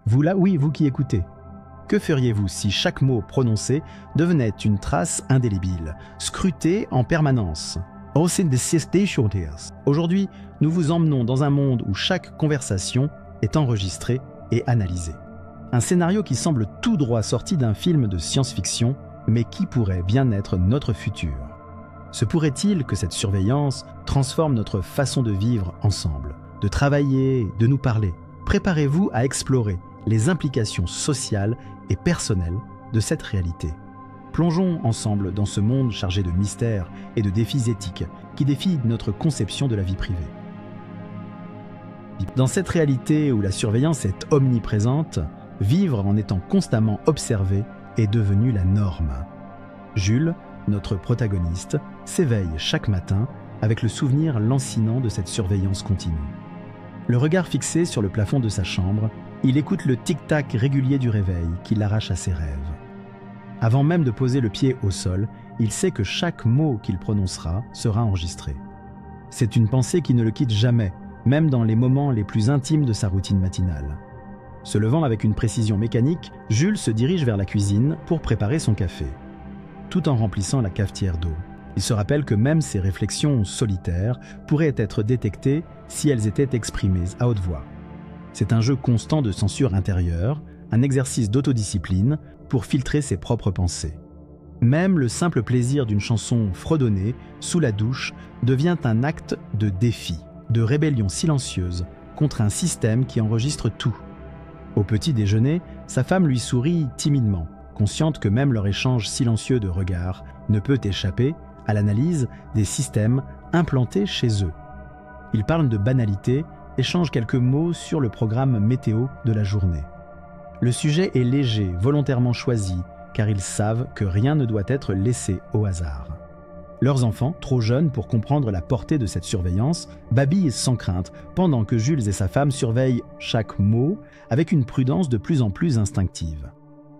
Vous là, oui, vous qui écoutez. Que feriez-vous si chaque mot prononcé devenait une trace indélébile, scrutée en permanence? Aujourd'hui, nous vous emmenons dans un monde où chaque conversation est enregistrée et analysée. Un scénario qui semble tout droit sorti d'un film de science-fiction, mais qui pourrait bien être notre futur. Se pourrait-il que cette surveillance transforme notre façon de vivre ensemble, de travailler, de nous parler? Préparez-vous à explorer les implications sociales et personnelles de cette réalité. Plongeons ensemble dans ce monde chargé de mystères et de défis éthiques qui défient notre conception de la vie privée. Dans cette réalité où la surveillance est omniprésente, vivre en étant constamment observé est devenu la norme. Jules, notre protagoniste, s'éveille chaque matin avec le souvenir lancinant de cette surveillance continue. Le regard fixé sur le plafond de sa chambre, il écoute le tic-tac régulier du réveil qui l'arrache à ses rêves. Avant même de poser le pied au sol, il sait que chaque mot qu'il prononcera sera enregistré. C'est une pensée qui ne le quitte jamais, même dans les moments les plus intimes de sa routine matinale. Se levant avec une précision mécanique, Jules se dirige vers la cuisine pour préparer son café, tout en remplissant la cafetière d'eau. Il se rappelle que même ses réflexions solitaires pourraient être détectées si elles étaient exprimées à haute voix. C'est un jeu constant de censure intérieure, un exercice d'autodiscipline pour filtrer ses propres pensées. Même le simple plaisir d'une chanson fredonnée sous la douche devient un acte de défi, de rébellion silencieuse contre un système qui enregistre tout. Au petit déjeuner, sa femme lui sourit timidement, consciente que même leur échange silencieux de regards ne peut échapper à l'analyse des systèmes implantés chez eux. Ils parlent de banalité, échangent quelques mots sur le programme météo de la journée. Le sujet est léger, volontairement choisi, car ils savent que rien ne doit être laissé au hasard. Leurs enfants, trop jeunes pour comprendre la portée de cette surveillance, babillent sans crainte, pendant que Jules et sa femme surveillent chaque mot avec une prudence de plus en plus instinctive.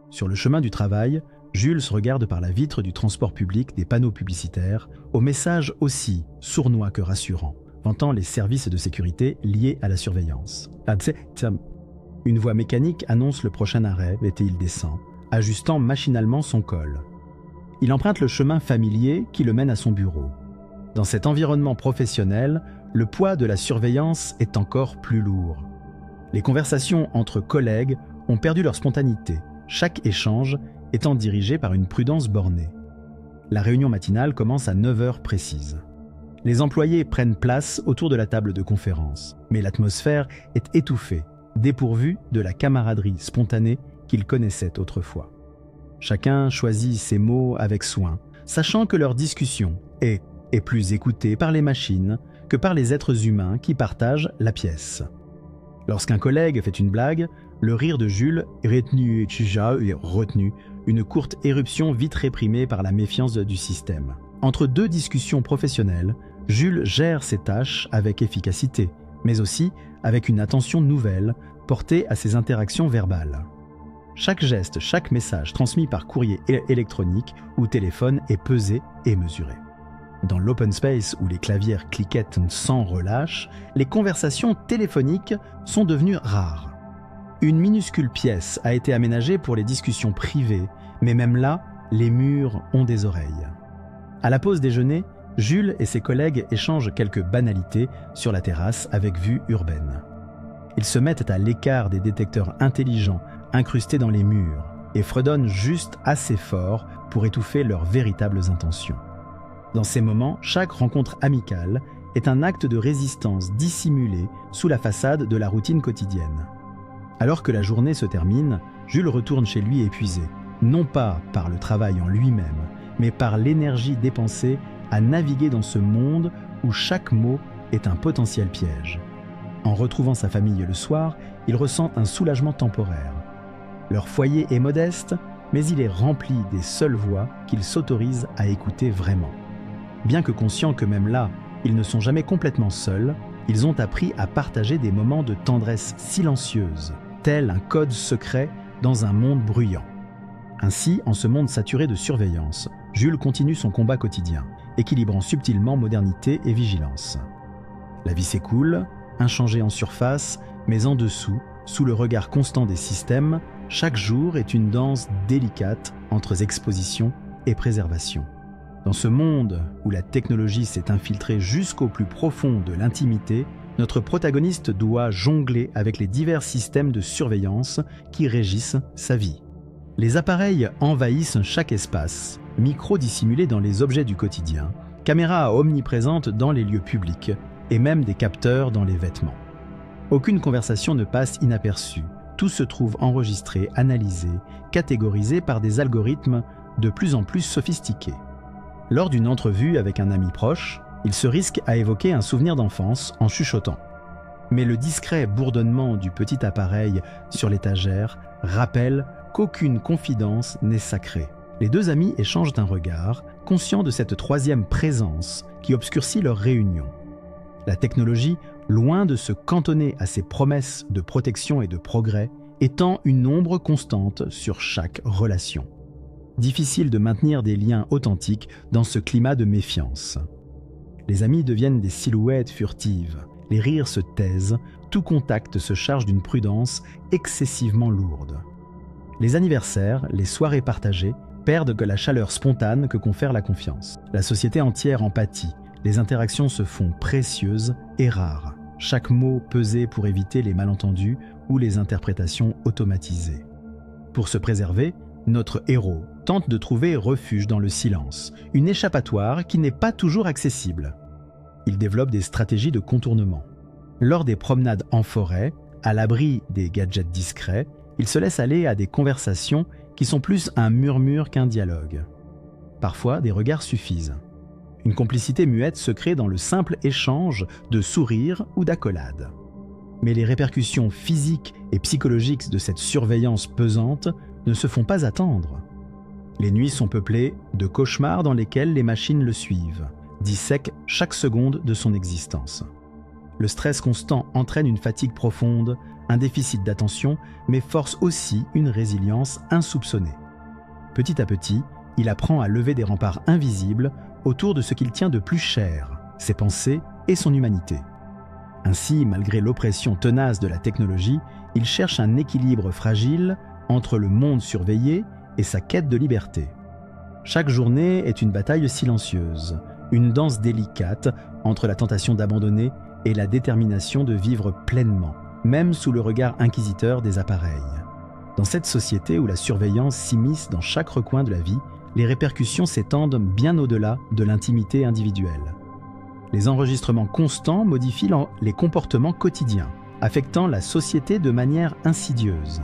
Sur le chemin du travail, Jules regarde par la vitre du transport public des panneaux publicitaires, aux messages aussi sournois que rassurants, vantant les services de sécurité liés à la surveillance. Une voix mécanique annonce le prochain arrêt et il descend, ajustant machinalement son col. Il emprunte le chemin familier qui le mène à son bureau. Dans cet environnement professionnel, le poids de la surveillance est encore plus lourd. Les conversations entre collègues ont perdu leur spontanéité, chaque échange étant dirigé par une prudence bornée. La réunion matinale commence à 9h précises. Les employés prennent place autour de la table de conférence, mais l'atmosphère est étouffée, dépourvue de la camaraderie spontanée qu'ils connaissaient autrefois. Chacun choisit ses mots avec soin, sachant que leur discussion est plus écoutée par les machines que par les êtres humains qui partagent la pièce. Lorsqu'un collègue fait une blague, le rire de Jules est retenu, une courte éruption vite réprimée par la méfiance du système. Entre deux discussions professionnelles, Jules gère ses tâches avec efficacité, mais aussi avec une attention nouvelle portée à ses interactions verbales. Chaque geste, chaque message transmis par courrier électronique ou téléphone est pesé et mesuré. Dans l'open space où les claviers cliquettent sans relâche, les conversations téléphoniques sont devenues rares. Une minuscule pièce a été aménagée pour les discussions privées, mais même là, les murs ont des oreilles. À la pause déjeuner, Jules et ses collègues échangent quelques banalités sur la terrasse avec vue urbaine. Ils se mettent à l'écart des détecteurs intelligents incrustés dans les murs et fredonnent juste assez fort pour étouffer leurs véritables intentions. Dans ces moments, chaque rencontre amicale est un acte de résistance dissimulé sous la façade de la routine quotidienne. Alors que la journée se termine, Jules retourne chez lui épuisé, non pas par le travail en lui-même, mais par l'énergie dépensée à naviguer dans ce monde où chaque mot est un potentiel piège. En retrouvant sa famille le soir, il ressent un soulagement temporaire. Leur foyer est modeste, mais il est rempli des seules voix qu'il s'autorise à écouter vraiment. Bien que conscients que même là, ils ne sont jamais complètement seuls, ils ont appris à partager des moments de tendresse silencieuse, tel un code secret dans un monde bruyant. Ainsi, en ce monde saturé de surveillance, Jules continue son combat quotidien, équilibrant subtilement modernité et vigilance. La vie s'écoule, inchangé en surface, mais en dessous, sous le regard constant des systèmes, chaque jour est une danse délicate entre exposition et préservation. Dans ce monde où la technologie s'est infiltrée jusqu'au plus profond de l'intimité, notre protagoniste doit jongler avec les divers systèmes de surveillance qui régissent sa vie. Les appareils envahissent chaque espace, micros dissimulés dans les objets du quotidien, caméras omniprésentes dans les lieux publics et même des capteurs dans les vêtements. Aucune conversation ne passe inaperçue, tout se trouve enregistré, analysé, catégorisé par des algorithmes de plus en plus sophistiqués. Lors d'une entrevue avec un ami proche, il se risque à évoquer un souvenir d'enfance en chuchotant. Mais le discret bourdonnement du petit appareil sur l'étagère rappelle qu'aucune confidence n'est sacrée. Les deux amis échangent un regard, conscients de cette troisième présence qui obscurcit leur réunion. La technologie, loin de se cantonner à ses promesses de protection et de progrès, étend une ombre constante sur chaque relation. Difficile de maintenir des liens authentiques dans ce climat de méfiance. Les amis deviennent des silhouettes furtives, les rires se taisent, tout contact se charge d'une prudence excessivement lourde. Les anniversaires, les soirées partagées, perdent que la chaleur spontane que confère la confiance. La société entière en pâtit, les interactions se font précieuses et rares, chaque mot pesé pour éviter les malentendus ou les interprétations automatisées. Pour se préserver, notre héros tente de trouver refuge dans le silence, une échappatoire qui n'est pas toujours accessible. Il développe des stratégies de contournement. Lors des promenades en forêt, à l'abri des gadgets discrets, il se laisse aller à des conversations qui sont plus un murmure qu'un dialogue. Parfois, des regards suffisent. Une complicité muette se crée dans le simple échange de sourires ou d'accolades. Mais les répercussions physiques et psychologiques de cette surveillance pesante ne se font pas attendre. Les nuits sont peuplées de cauchemars dans lesquels les machines le suivent, dissèquent chaque seconde de son existence. Le stress constant entraîne une fatigue profonde, un déficit d'attention, mais force aussi une résilience insoupçonnée. Petit à petit, il apprend à lever des remparts invisibles autour de ce qu'il tient de plus cher, ses pensées et son humanité. Ainsi, malgré l'oppression tenace de la technologie, il cherche un équilibre fragile entre le monde surveillé et sa quête de liberté. Chaque journée est une bataille silencieuse, une danse délicate entre la tentation d'abandonner et la détermination de vivre pleinement, même sous le regard inquisiteur des appareils. Dans cette société où la surveillance s'immisce dans chaque recoin de la vie, les répercussions s'étendent bien au-delà de l'intimité individuelle. Les enregistrements constants modifient les comportements quotidiens, affectant la société de manière insidieuse.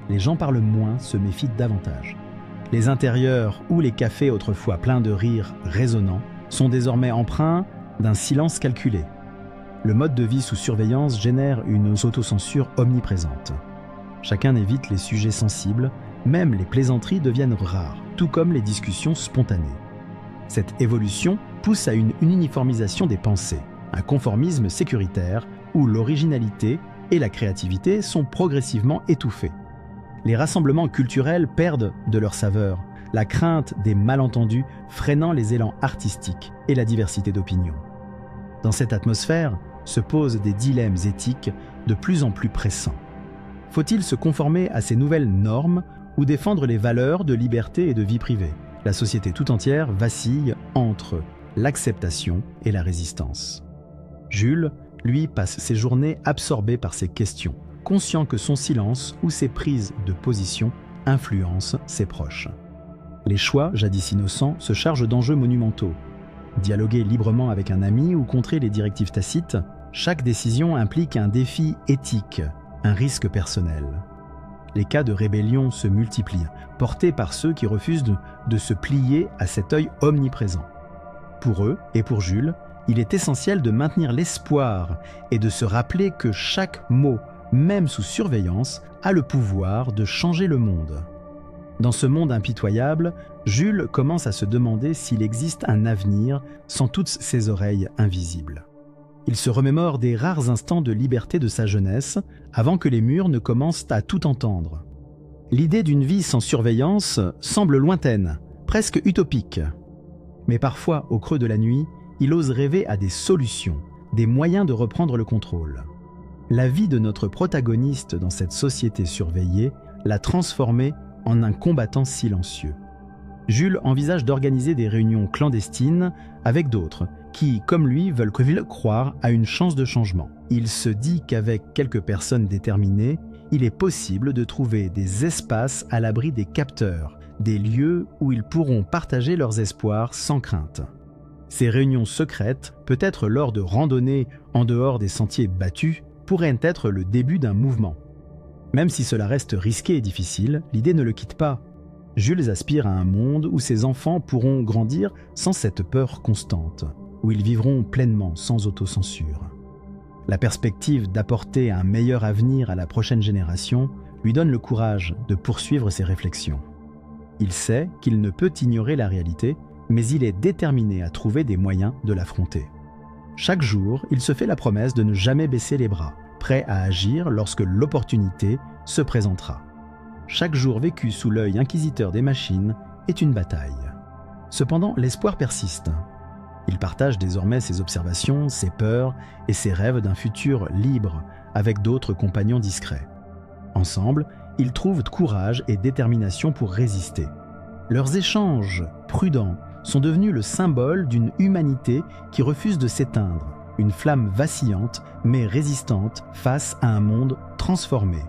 Les gens parlent moins, se méfient davantage. Les intérieurs ou les cafés autrefois pleins de rires résonnants sont désormais empreints d'un silence calculé. Le mode de vie sous surveillance génère une autocensure omniprésente. Chacun évite les sujets sensibles, même les plaisanteries deviennent rares, tout comme les discussions spontanées. Cette évolution pousse à une uniformisation des pensées, un conformisme sécuritaire où l'originalité et la créativité sont progressivement étouffées. Les rassemblements culturels perdent de leur saveur, la crainte des malentendus freinant les élans artistiques et la diversité d'opinions. Dans cette atmosphère se posent des dilemmes éthiques de plus en plus pressants. Faut-il se conformer à ces nouvelles normes ou défendre les valeurs de liberté et de vie privée? La société tout entière vacille entre l'acceptation et la résistance. Jules, lui, passe ses journées absorbé par ces questions, conscient que son silence ou ses prises de position influencent ses proches. Les choix, jadis innocents, se chargent d'enjeux monumentaux. Dialoguer librement avec un ami ou contrer les directives tacites, chaque décision implique un défi éthique, un risque personnel. Les cas de rébellion se multiplient, portés par ceux qui refusent de se plier à cet œil omniprésent. Pour eux et pour Jules, il est essentiel de maintenir l'espoir et de se rappeler que chaque mot, même sous surveillance, a le pouvoir de changer le monde. Dans ce monde impitoyable, Jules commence à se demander s'il existe un avenir sans toutes ces oreilles invisibles. Il se remémore des rares instants de liberté de sa jeunesse avant que les murs ne commencent à tout entendre. L'idée d'une vie sans surveillance semble lointaine, presque utopique. Mais parfois, au creux de la nuit, il ose rêver à des solutions, des moyens de reprendre le contrôle. La vie de notre protagoniste dans cette société surveillée l'a transformé en un combattant silencieux. Jules envisage d'organiser des réunions clandestines avec d'autres qui, comme lui, veulent croire à une chance de changement. Il se dit qu'avec quelques personnes déterminées, il est possible de trouver des espaces à l'abri des capteurs, des lieux où ils pourront partager leurs espoirs sans crainte. Ces réunions secrètes, peut-être lors de randonnées en dehors des sentiers battus, pourraient être le début d'un mouvement. Même si cela reste risqué et difficile, l'idée ne le quitte pas. Jules aspire à un monde où ses enfants pourront grandir sans cette peur constante, où ils vivront pleinement sans autocensure. La perspective d'apporter un meilleur avenir à la prochaine génération lui donne le courage de poursuivre ses réflexions. Il sait qu'il ne peut ignorer la réalité, mais il est déterminé à trouver des moyens de l'affronter. Chaque jour, il se fait la promesse de ne jamais baisser les bras, prêt à agir lorsque l'opportunité se présentera. Chaque jour vécu sous l'œil inquisiteur des machines est une bataille. Cependant, l'espoir persiste. Il partage désormais ses observations, ses peurs et ses rêves d'un futur libre avec d'autres compagnons discrets. Ensemble, ils trouvent courage et détermination pour résister. Leurs échanges prudents sont devenus le symbole d'une humanité qui refuse de s'éteindre, une flamme vacillante mais résistante face à un monde transformé.